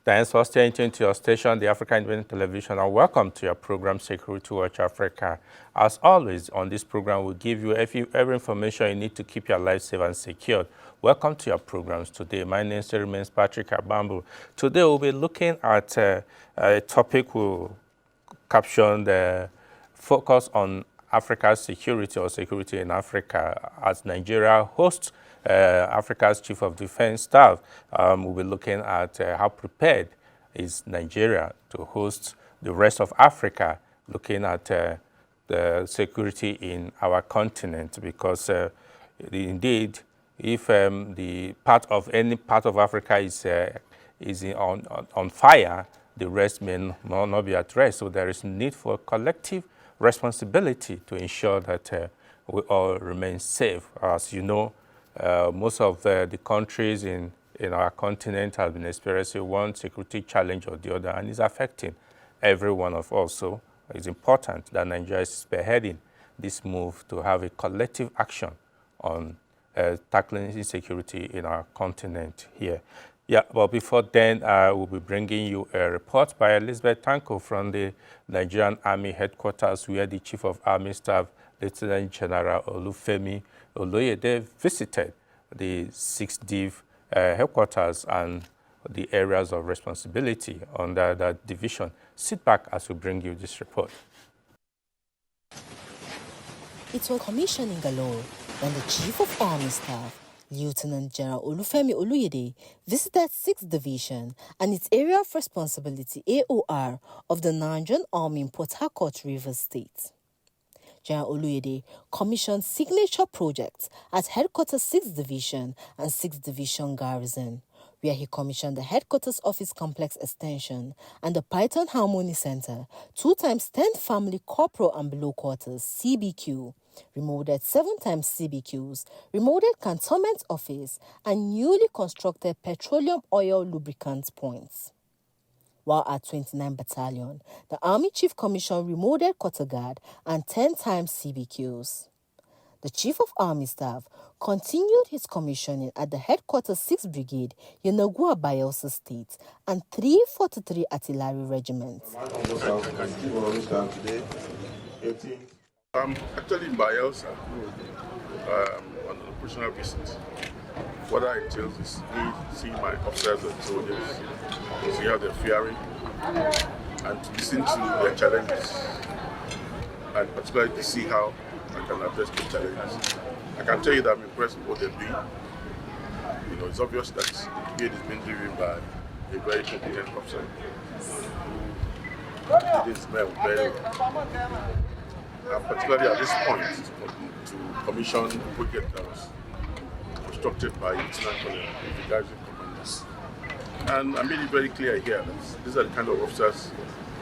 Thanks for staying tuned to your station, the Africa Independent Television, and welcome to your program, Security Watch Africa. As always, on this program, we'll give you every information you need to keep your life safe and secure. Welcome to your programs today. My name still remains Patrick Abambu. Today, we'll be looking at a topic we'll caption the focus on Africa's security or security in Africa as Nigeria hosts Africa's Chief of Defense Staff. We'll be looking at how prepared is Nigeria to host the rest of Africa, looking at the security in our continent, because indeed, if the any part of Africa is on fire, the rest may not be at rest. So there is need for collective responsibility to ensure that we all remain safe. As you know, most of the countries in our continent have been experiencing one security challenge or the other, and it's affecting every one of us. So it's important that Nigeria is spearheading this move to have a collective action on tackling insecurity in our continent here. Yeah, but before then, we'll be bringing you a report by Elizabeth Tanko from the Nigerian Army headquarters, where the Chief of Army Staff, Lieutenant General Olufemi Oloyede, visited the 6th Div headquarters and the areas of responsibility under that division. Sit back as we bring you this report. It was commissioning galore when the Chief of Army Staff, Lieutenant General Olufemi Oloyede, visited 6th Division and its area of responsibility AOR of the Nigerian Army in Port Harcourt, Rivers State. General Oloyede commissioned signature projects at Headquarters 6th Division and 6th Division Garrison, where he commissioned the Headquarters Office Complex Extension and the Python Harmony Center, 2x 10th Family Corporal and Below Quarters, CBQ, remodeled 7x CBQs, remodeled Cantonment Office, and newly constructed petroleum oil lubricant points. While at 29 Battalion, the Army Chief commissioned remodeled Quarter Guard and 10x CBQs. The Chief of Army Staff continued his commissioning at the Headquarters 6th Brigade, Yenagoa, Bayelsa State, and 343 Artillery Regiments. I'm actually in Bayelsa on an operational visit. What that entails is me seeing my officers and soldiers, see how they're faring, and to listen to their challenges, and particularly to see how I can address those challenges. I can tell you that I'm impressed with what they're doing. You know, it's obvious that the brigade is being driven by a very competent officer who did his men very well. And particularly at this point, to commission a project that was constructed by Lieutenant Colonel with the garrison commanders. And I made it very clear here that these are the kind of officers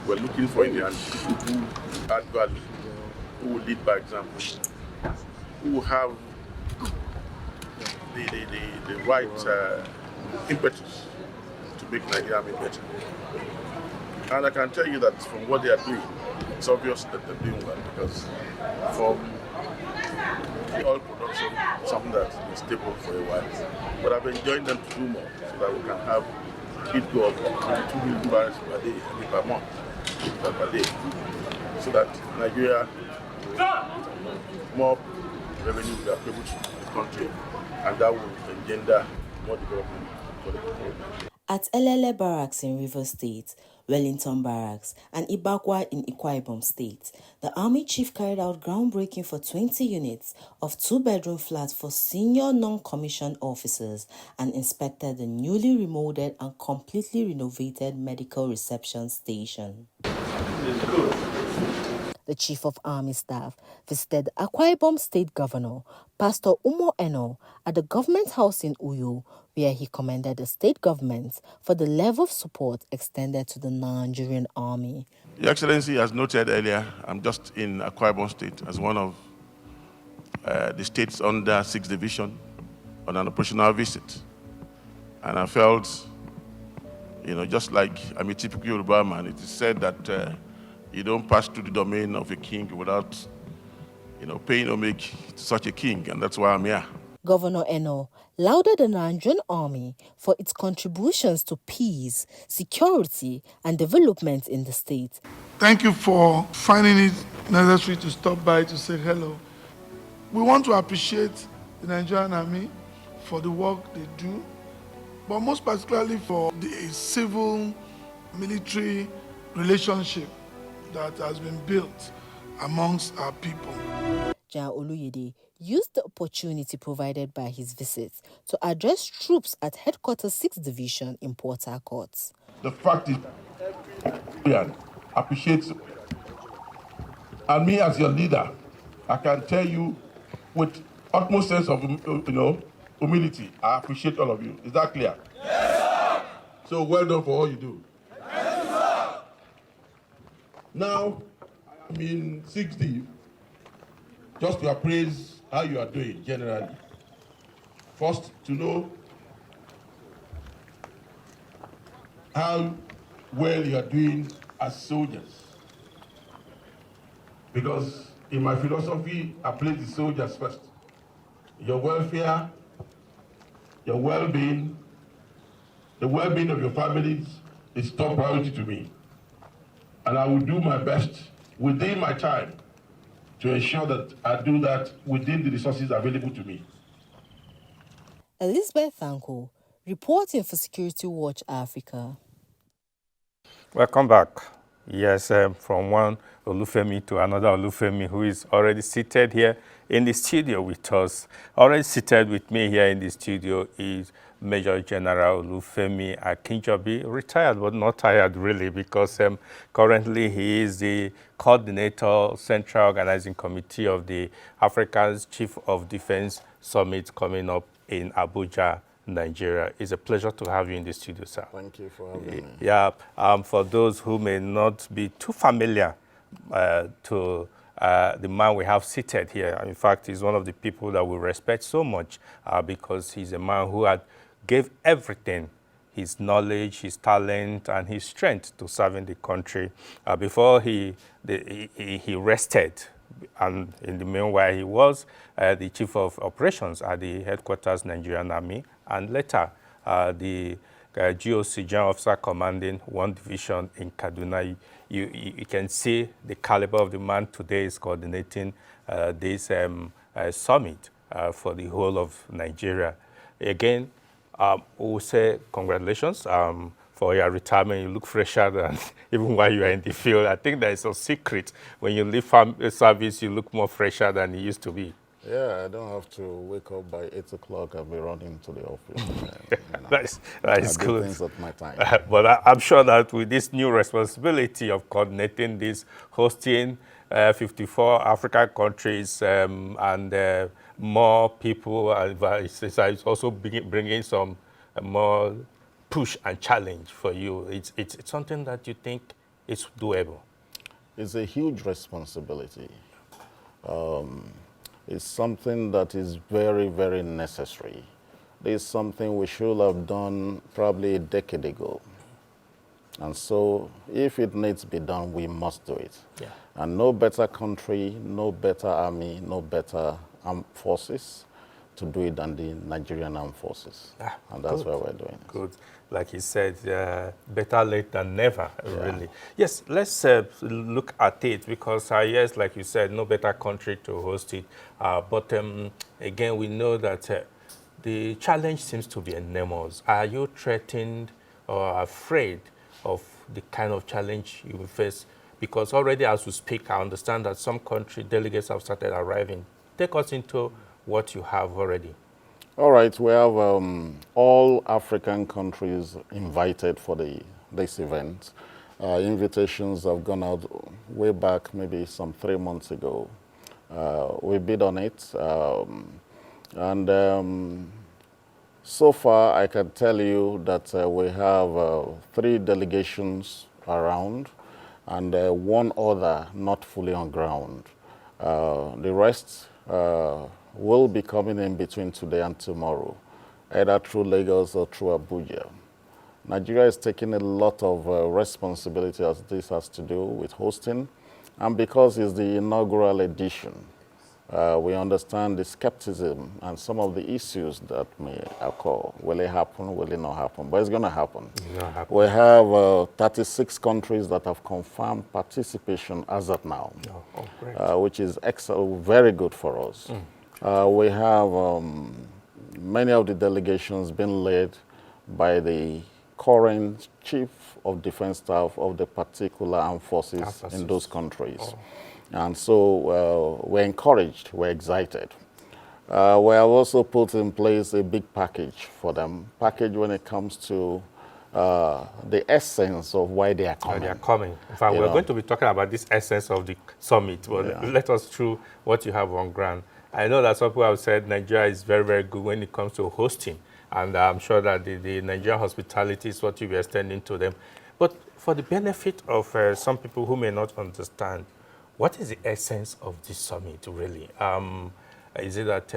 we're looking for in the army, who add value, who will lead by example, who have the right impetus to make Nigeria better. And I can tell you that from what they are doing, it's obvious that they're doing well, because from the oil production, it's something that is stable for a while. But I've enjoined them to do more so that we can have it go up 2 million barrels per day, per month, per day, so that Nigeria more revenue will be available to the country, and that will engender more development for the country. At Elele Barracks in Rivers State, Wellington Barracks, and Ibakwa in Akwa Ibom State, the Army Chief carried out groundbreaking for 20 units of 2-bedroom flats for senior non-commissioned officers and inspected the newly remodeled and completely renovated medical reception station. The Chief of Army Staff visited Akwa Ibom State Governor, Pastor Umo Eno, at the government house in Uyo, where he commended the state government for the level of support extended to the Nigerian Army. Your Excellency, as noted earlier, I'm just in Akwa Ibom State as one of the states under 6th Division on an operational visit. And I felt, just like I'm a typical Yoruba man, it is said that you don't pass through the domain of a king without, paying homage to such a king, and that's why I'm here. Governor Eno lauded the Nigerian Army for its contributions to peace, security, and development in the state. Thank you for finding it necessary to stop by to say hello. We want to appreciate the Nigerian Army for the work they do, but most particularly for the civil-military relationship that has been built amongst our people. General Oluyede used the opportunity provided by his visit to address troops at Headquarters 6th Division in Port Harcourt. The fact is, appreciate, and me as your leader, I can tell you with utmost sense of humility, I appreciate all of you. Is that clear? Yes, sir. So well done for all you do. Yes, sir. Now, I'm in 6D, just to appraise how you are doing generally. First, to know how well you are doing as soldiers. Because in my philosophy, I place the soldiers first. Your welfare, your well-being, the well-being of your families is top priority to me. And I will do my best within my time to ensure that I do that within the resources available to me. Elizabeth Thanko, reporting for Security Watch Africa. Welcome back. Yes, from one Olufemi to another Olufemi who is already seated here in the studio with us. Already seated with me here in the studio is Major General Olufemi Akinjobi, retired but not tired really, because currently he is the coordinator, Central Organizing Committee of the Africa's Chief of Defense Summit coming up in Abuja, Nigeria. It's a pleasure to have you in the studio, sir. Thank you for having me. Yeah, for those who may not be too familiar to the man we have seated here, in fact, he's one of the people that we respect so much because he's a man who had gave everything, his knowledge, his talent, and his strength to serving the country before he rested. And in the meanwhile, he was the Chief of Operations at the Headquarters Nigerian Army, and later the GOC, General Officer Commanding 1 Division in Kaduna. You can see the caliber of the man today is coordinating this summit for the whole of Nigeria. Again, we will say congratulations for your retirement. You look fresher than even while you are in the field. I think there is a secret. When you leave service, you look more fresher than you used to be. Yeah, I don't have to wake up by 8 o'clock. I'll be running to the office. That is good. Things at my time. But I'm sure that with this new responsibility of coordinating this, hosting 54 African countries and more people, it's also bringing some more push and challenge for you. It's something that you think is doable. It's a huge responsibility. It's something that is very, very necessary. It's something we should have done probably a decade ago. And so if it needs to be done, we must do it. Yeah. And no better country, no better army, no better armed forces to do it than the Nigerian Armed Forces. And that's why we're doing it. Good. Like he said, better late than never, really. Yes, let's look at it because, yes, like you said, no better country to host it. But again, we know that the challenge seems to be enormous. Are you threatened or afraid of the kind of challenge you will face? Because already as we speak, I understand that some country delegates have started arriving. Take us into what you have already. All right, we have all African countries invited for this event. Invitations have gone out way back, maybe some 3 months ago. We bid on it, and so far I can tell you that we have 3 delegations around and 1 other not fully on ground. The rest will be coming in between today and tomorrow, either through Lagos or through Abuja. Nigeria is taking a lot of responsibility as this has to do with hosting, and because it's the inaugural edition, We understand the skepticism and some of the issues that may occur. Will it happen? Will it not happen? But it's going to happen. We have 36 countries that have confirmed participation as of now, which is very good for us. We have many of the delegations been led by the current chief of defense staff of the particular armed forces in those countries. And so we're encouraged, we're excited. We have also put in place a big package for them, when it comes to the essence of why they are coming. They are coming. In fact, we're going to be talking about this essence of the summit, but let us through what you have on ground. I know that some people have said Nigeria is very, very good when it comes to hosting, and I'm sure that the Nigerian hospitality is what you are extending to them. But for the benefit of some people who may not understand, what is the essence of this summit, really? Is it that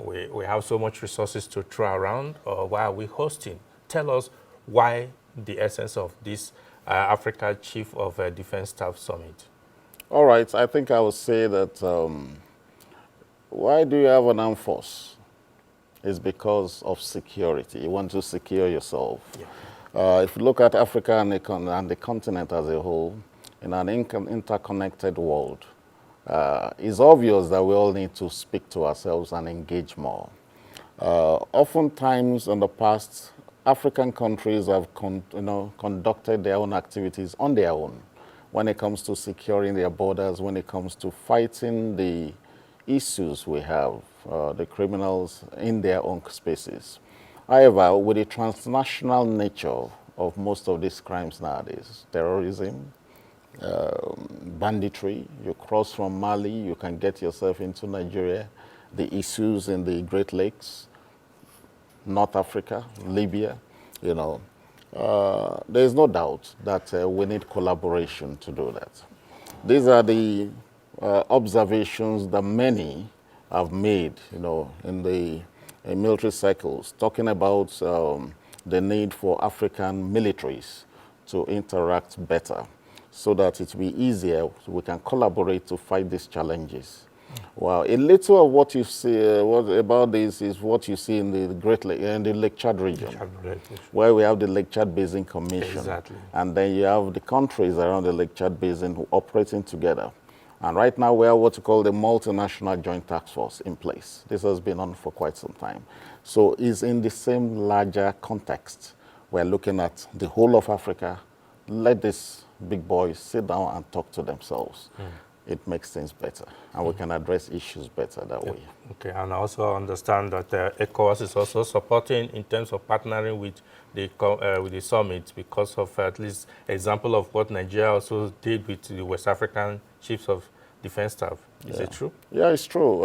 we have so much resources to throw around, or why are we hosting? Tell us why the essence of this Africa Chief of Defense Staff Summit. All right, I think I would say that why do you have an armed force? It's because of security. You want to secure yourself. Yeah. If you look at Africa and the continent as a whole, in an interconnected world, it's obvious that we all need to speak to ourselves and engage more. Oftentimes in the past, African countries have conducted their own activities on their own when it comes to securing their borders, when it comes to fighting the issues we have, the criminals in their own spaces. However, with the transnational nature of most of these crimes nowadays, terrorism, banditry, you cross from Mali, you can get yourself into Nigeria, the issues in the Great Lakes, North Africa, Libya, there is no doubt that we need collaboration to do that. These are the observations that many have made, in military circles, talking about the need for African militaries to interact better, so that it will be easier, we can collaborate to fight these challenges. Well, a little of what you see about this is what you see in the Great Lake, in the Lake Chad region, where we have the Lake Chad Basin Commission. Exactly. And then you have the countries around the Lake Chad Basin who operating together. And right now we have what we call the Multinational Joint Task Force in place. This has been on for quite some time. So it's in the same larger context. We're looking at the whole of Africa. Let these big boys sit down and talk to themselves. It makes things better, and we can address issues better that way. Okay, and I also understand that ECOWAS is also supporting in terms of partnering with the summit, because of at least example of what Nigeria also did with the West African Chiefs of Defense Staff. Is it true? Yeah, it's true.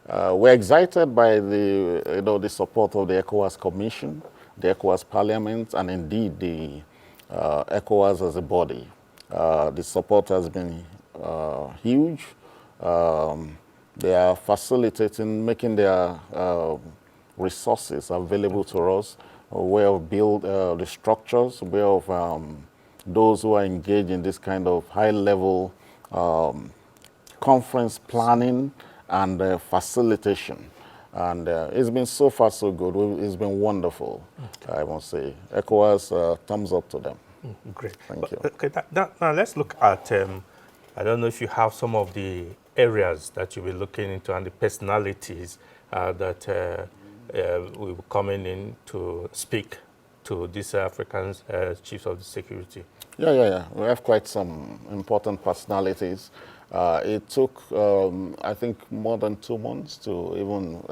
We're excited by the support of the ECOWAS Commission, the ECOWAS Parliament, and indeed the ECOWAS as a body. The support has been huge. They are facilitating, making their resources available to us, way of build the structures, way of those who are engaged in this kind of high-level conference planning and facilitation. And it's been so far so good. It's been wonderful, I must say. ECOWAS, thumbs up to them. Great. Thank you. Okay, now let's look at, I don't know if you have some of the areas that you'll be looking into and the personalities that will be coming in to speak to these African chiefs of the security. Yeah. We have quite some important personalities. It took, I think, more than 2 months to even,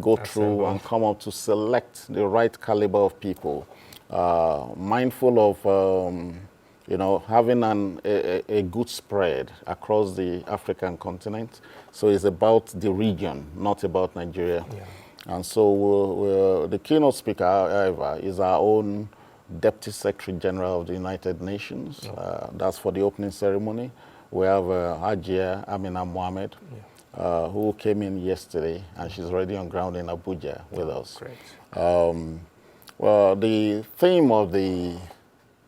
go through and come up to select the right caliber of people. Mindful of, having a good spread across the African continent. So it's about the region, not about Nigeria. Yeah. And so the keynote speaker, however, is our own Deputy Secretary General of the United Nations. That's for the opening ceremony. We have Hajia Amina Mohamed, who came in yesterday, and she's already on ground in Abuja with us. Great. Well, the theme of the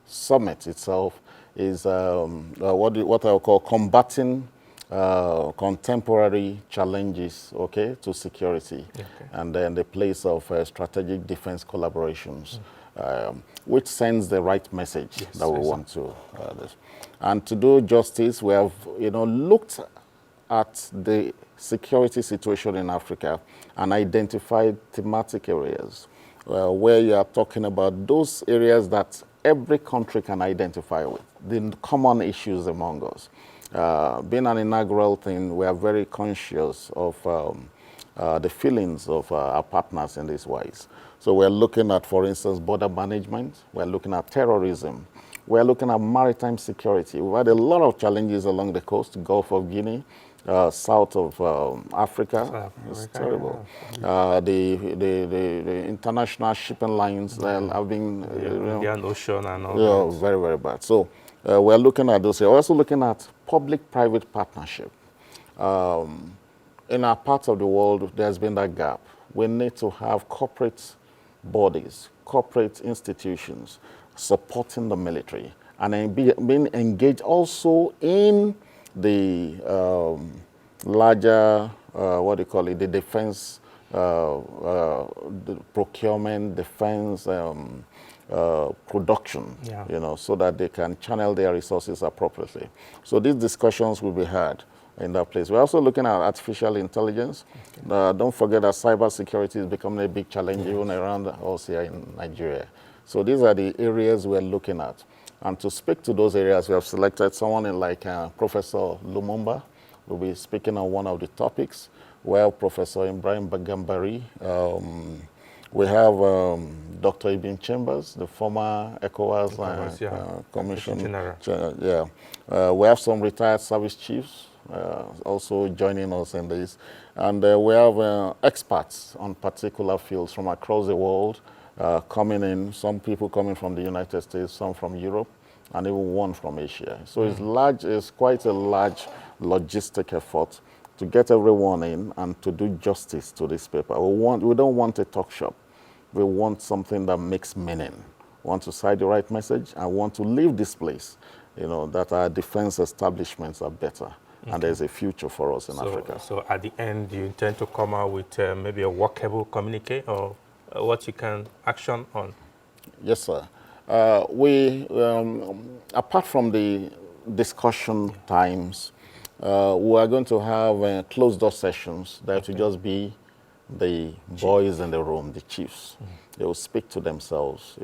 summit itself is what I call combating contemporary challenges, okay, to security, and then the place of strategic defense collaborations, which sends the right message that we want to. And to do justice, we have, looked at the security situation in Africa and identified thematic areas where you are talking about those areas that every country can identify with, the common issues among us. Being an inaugural thing, we are very conscious of the feelings of our partners in this wise. So we're looking at, for instance, border management. We're looking at terrorism. We're looking at maritime security. We've had a lot of challenges along the coast, Gulf of Guinea, south of Africa. It's terrible. The international shipping lines have been... Indian Ocean and all that. Very, very bad. So we're looking at those. We're also looking at public-private partnership. In our part of the world, there's been that gap. We need to have corporate bodies, corporate institutions supporting the military and then being engaged also in the larger, the defense, the procurement, defense production, so that they can channel their resources appropriately. So these discussions will be had in that place. We're also looking at artificial intelligence. Don't forget that cybersecurity is becoming a big challenge even around us here in Nigeria. So these are the areas we're looking at. And to speak to those areas, we have selected someone like Professor Lumumba, who will be speaking on one of the topics, while Professor Ibrahim Bagambari, we have Dr. Ibn Chambers, the former ECOWAS Commission. We have some retired service chiefs also joining us in this. And we have experts on particular fields from across the world coming in, some people coming from the United States, some from Europe, and even one from Asia. So it's quite a large logistic effort to get everyone in and to do justice to this paper. We don't want a talk shop. We want something that makes meaning. We want to cite the right message and want to leave this place, that our defense establishments are better. And there's a future for us in Africa. So at the end, do you intend to come out with maybe a workable communique or what you can action on? Yes, sir. We, apart from the discussion times, we are going to have closed-door sessions that will just be the boys in the room, the chiefs. They will speak to themselves,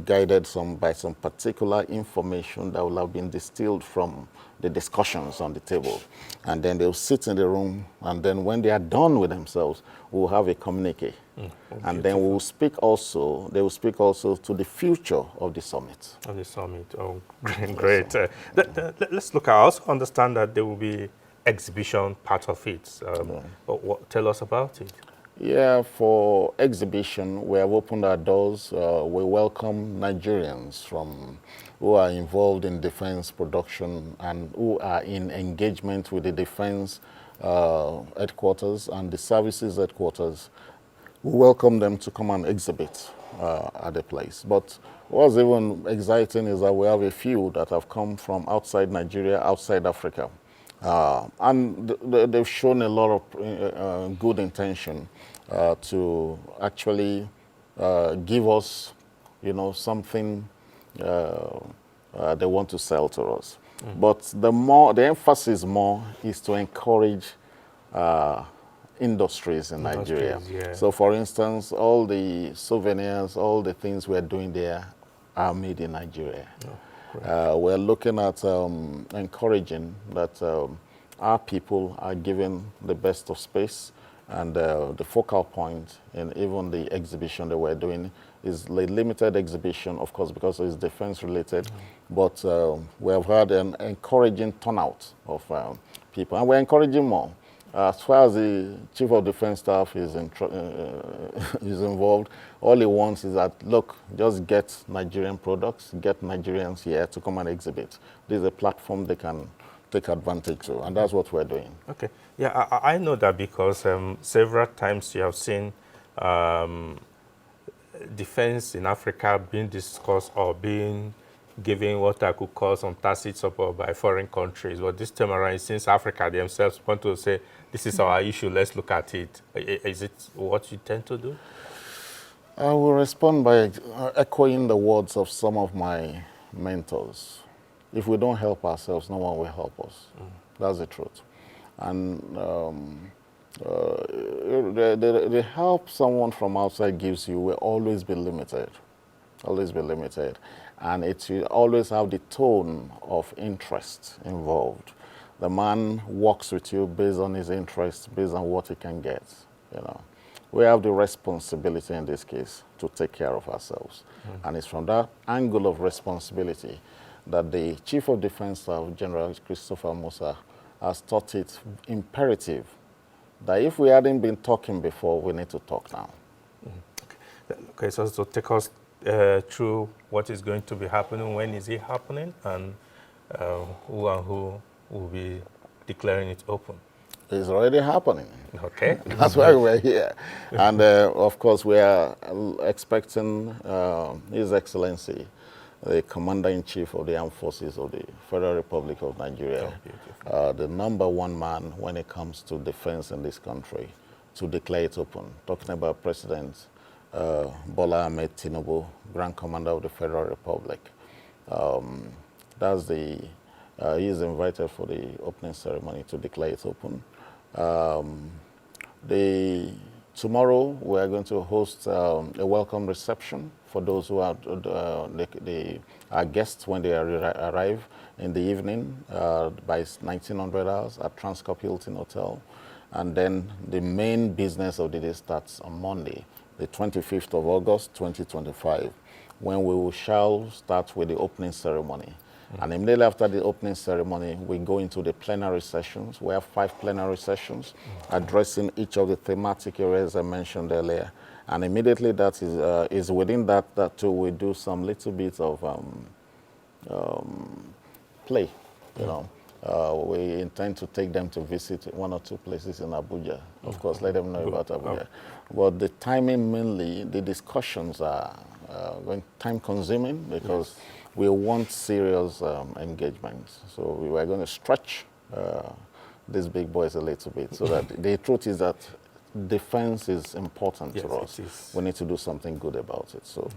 guided by some particular information that will have been distilled from the discussions on the table. And then they'll sit in the room, and then when they are done with themselves, we'll have a communique. And then they will speak also to the future of the summit. Oh, great. Let's look at, I also understand that there will be exhibition part of it. Tell us about it. Yeah, for exhibition, we have opened our doors. We welcome Nigerians who are involved in defense production and who are in engagement with the defense headquarters and the services headquarters. We welcome them to come and exhibit at the place. But what's even exciting is that we have a few that have come from outside Nigeria, outside Africa. And they've shown a lot of good intention to actually give us, something they want to sell to us. But the emphasis more is to encourage industries in Nigeria. Yeah. So, for instance, all the souvenirs, all the things we're doing there are made in Nigeria. We're looking at encouraging that our people are given the best of space, and the focal point in even the exhibition that we're doing is a limited exhibition, of course, because it's defense related, but we have had an encouraging turnout of people, and we're encouraging more. As far as the Chief of Defense Staff is involved, all he wants is that, look, just get Nigerian products, get Nigerians here to come and exhibit. This is a platform they can take advantage of, and that's what we're doing. Okay. Yeah, I know that because several times you have seen defense in Africa being discussed or being given what I could call some tacit support by foreign countries. But this time around, since Africa themselves want to say, this is our issue, let's look at it. Is it what you tend to do? I will respond by echoing the words of some of my mentors. If we don't help ourselves, no one will help us. That's the truth. And the help someone from outside gives you will always be limited. Always be limited. And it will always have the tone of interest involved. The man works with you based on his interests, based on what he can get, you know. We have the responsibility in this case to take care of ourselves. And it's from that angle of responsibility that the Chief of Defense Staff, General Christopher Musa, has thought it imperative that if we hadn't been talking before, we need to talk now. Okay, so take us through what is going to be happening, when is it happening, and who will be declaring it open. It's already happening. Okay. That's why we're here. And of course, we are expecting His Excellency, the Commander-in-Chief of the Armed Forces of the Federal Republic of Nigeria, the #1 man when it comes to defense in this country, to declare it open. Talking about President Bola Ahmed Tinubu, Grand Commander of the Federal Republic. He is invited for the opening ceremony to declare it open. Tomorrow we are going to host a welcome reception for those who are our guests when they arrive in the evening by 1900 hours at Transcorp Hilton Hotel. And then the main business of the day starts on Monday, the 25th of August, 2025, when we shall start with the opening ceremony. And immediately after the opening ceremony, we go into the plenary sessions. We have 5 plenary sessions addressing each of the thematic areas I mentioned earlier. And immediately that is within that too, we do some little bit of play, you know. We intend to take them to visit 1 or 2 places in Abuja. Of course, let them know about Abuja. But the timing mainly, the discussions are time consuming because we want serious engagements. So we were going to stretch these big boys a little bit so that the truth is that defense is important to us. We need to do something good about it. So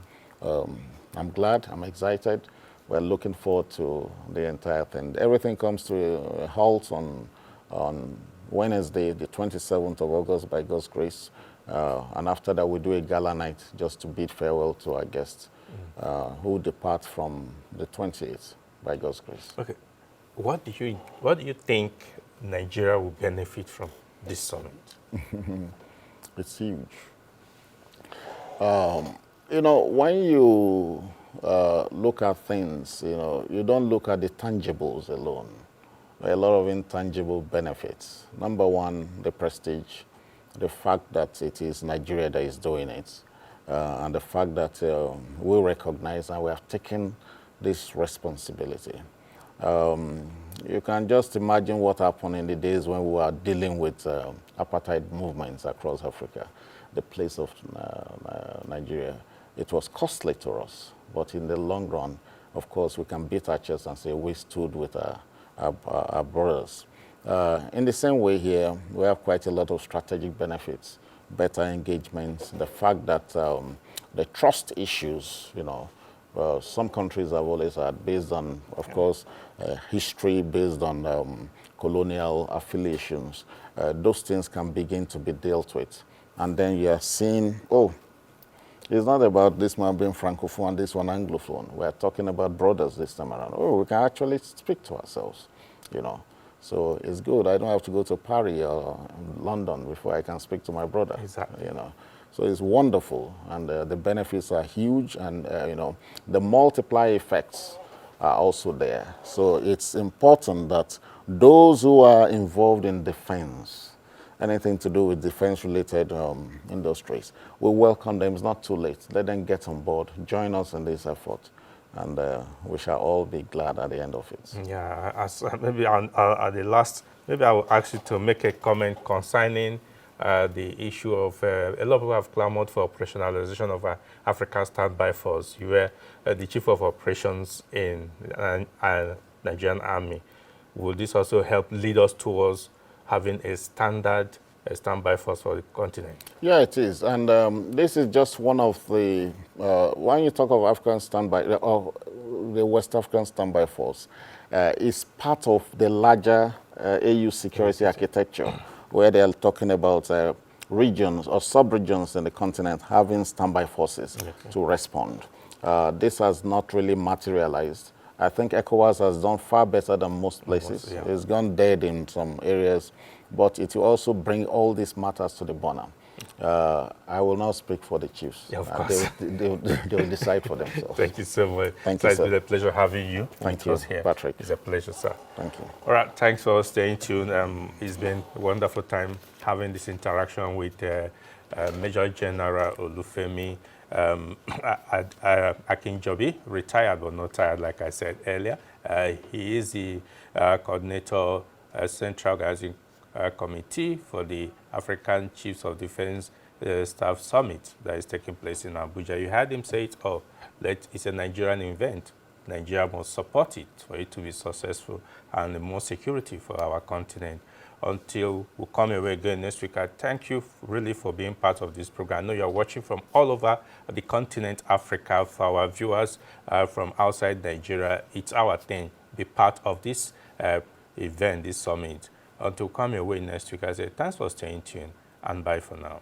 I'm glad, I'm excited. We're looking forward to the entire thing. Everything comes to a halt on Wednesday, the 27th of August, by God's grace. And after that, we do a gala night just to bid farewell to our guests who depart from the 28th, by God's grace. Okay. What do you think Nigeria will benefit from this summit? It's huge. You know, when you look at things, you know, you don't look at the tangibles alone. There are a lot of intangible benefits. #1, the prestige, the fact that it is Nigeria that is doing it, and the fact that we recognize and we have taken this responsibility. You can just imagine what happened in the days when we were dealing with apartheid movements across Africa, the place of Nigeria. It was costly to us, but in the long run, of course, we can beat our chest and say we stood with our brothers. In the same way here, we have quite a lot of strategic benefits, better engagements, the fact that the trust issues, you know, some countries have always had, based on, of course, history, based on colonial affiliations. Those things can begin to be dealt with. And then you are seeing, oh, it's not about this man being Francophone, this one Anglophone. We're talking about brothers this time around. Oh, we can actually speak to ourselves, you know. So it's good. I don't have to go to Paris or London before I can speak to my brother. Exactly. You know. So it's wonderful, and the benefits are huge, and you know, the multiply effects are also there. So it's important that those who are involved in defense, anything to do with defense-related industries, we welcome them. It's not too late. Let them get on board, join us in this effort, and we shall all be glad at the end of it. Yeah, maybe at the last, maybe I will ask you to make a comment concerning the issue of a lot of people have clamored for operationalization of African Standby Force. You were the chief of operations in Nigerian Army. Will this also help lead us towards having a standby force for the continent? Yeah, it is. And this is just one of the, when you talk of African standby, or the West African Standby Force, is part of the larger AU security architecture, where they are talking about regions or sub-regions in the continent having standby forces to respond. This has not really materialized. I think ECOWAS has done far better than most places. It's gone dead in some areas, but it will also bring all these matters to the border. I will not speak for the chiefs. Yeah, of course. They will decide for themselves. Thank you so much. Thank you, It's sir. been a pleasure having you. Thank you, here. Patrick. It's a pleasure, sir. Thank you. All right, thanks for staying tuned. It's been a wonderful time having this interaction with Major General Olufemi Akinjobi, retired but not tired, like I said earlier. He is the coordinator, Central Organizing Committee for the African Chiefs of Defense Staff Summit that is taking place in Abuja. You heard him say it all. It's a Nigerian event. Nigeria must support it for it to be successful and more security for our continent. Until we come away again next week, I thank you really for being part of this program. I know you're watching from all over the continent, Africa. For our viewers from outside Nigeria, it's our thing. Be part of this event, this summit. Until we come away next week, I say thanks for staying tuned and bye for now.